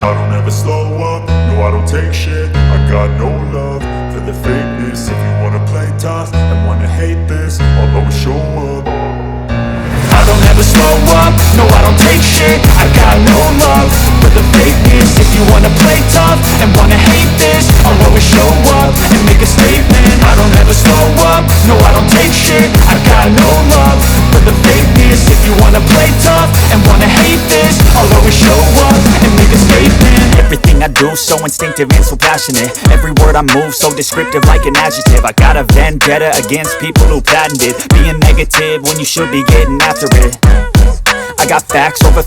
I don't ever slow up, no I don't take shit. I got no love for the fakeness. If you wanna play tough and wanna hate this, I'll always show up. I don't ever slow up, no I don't take shit. I got no love for the fakeness. If you wanna play tough and wanna hate this, I'll always show up and make a statement. I don't ever slow up, no I don't take shit. I got no love for the fakeness. If you wanna play tough and wanna hate this, I'll always show up and make a statement. Everything I do so instinctive and so passionate. Every word I move so descriptive like an adjective. I got a vendetta against people who patented being negative when you should be getting after it. I got facts over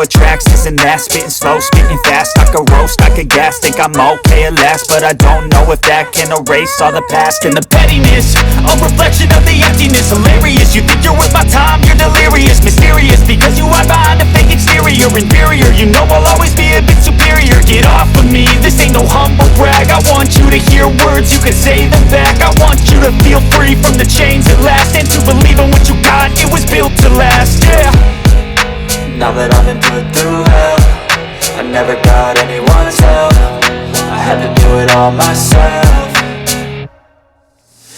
tracks, this and that. Spitting slow, spitting fast, I could roast, I could gas. Think I'm okay at last, but I don't know if that can erase all the past. And the pettiness, a reflection of the emptiness. Hilarious, you think you're worth my time, you're delirious. Mysterious, because you hide behind a fake exterior. Inferior, you know I'll always be a bit superior. Get off of me, this ain't no humble brag. I want you to hear words, you can say them back. I want you to feel free from the chains at last, and to believe in what you got, it was built to last, yeah. Now that I've been put through hell, I never got anyone's help. I had to do it all myself.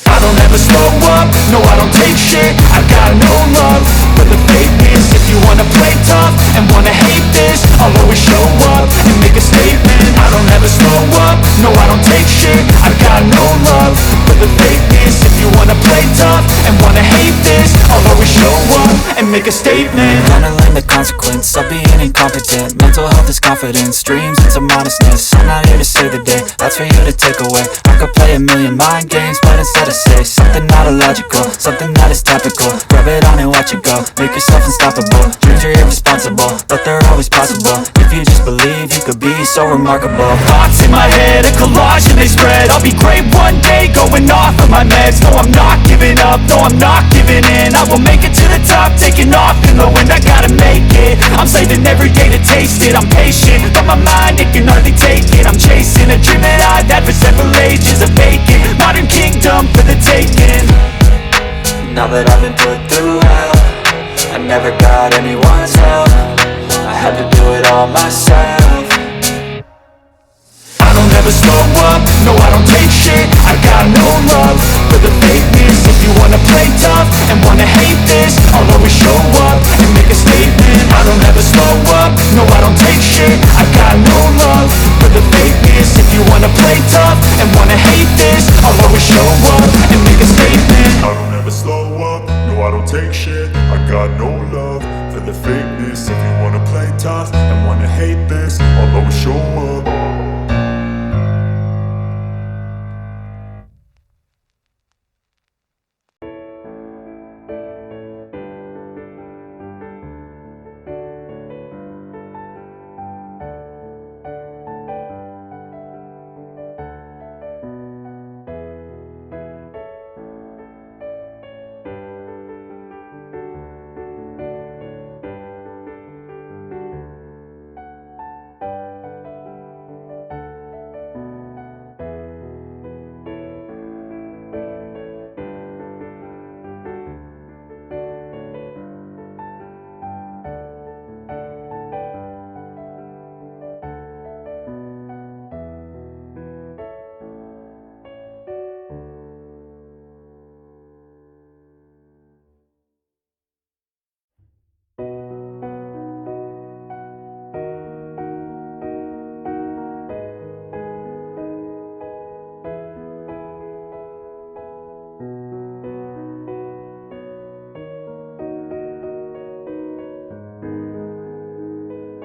I don't ever slow up, no I don't take shit. I got no love for the fakeness. If you wanna play tough and wanna hate this, I'll always show up and make a statement. I don't ever slow up, no I don't take shit. I got no love for the fakeness. If you wanna play tough and wanna hate this, I'll always show up and make a statement. Gonna learn the consequence of being incompetent. Mental health is confidence, dreams into modestness. I'm not here to save the day, that's for you to take away. I could play a million mind games, but instead I say something not illogical, something that is topical. Rub it on and watch it go, make yourself unstoppable. Dreams are irresponsible, but they're always possible. If you just believe, you could be so remarkable. Thoughts in my head, a collage and they spread. I'll be great one day, going off of my meds. No, I'm not giving up, no, I'm not giving in. I will make it to the top, taking off in the wind. I gotta make it, I'm saving every day to taste it. I'm patient, but my mind, it can hardly take it. I'm chasing a dream that I've had for several ages. A vacant, modern kingdom for the taking. Now that I've been put through hell, I never got anyone's help. I had to do it all myself. I don't ever slow up, no I don't take shit. I got no love for the fakeness. If you wanna play tough and wanna hate this, I'll always show up and make a statement. I don't ever slow up, no I don't take shit. I got no love for the fakeness. If you wanna play tough and wanna hate this, I'll always show up and make a statement. I don't ever slow up, no I don't take shit.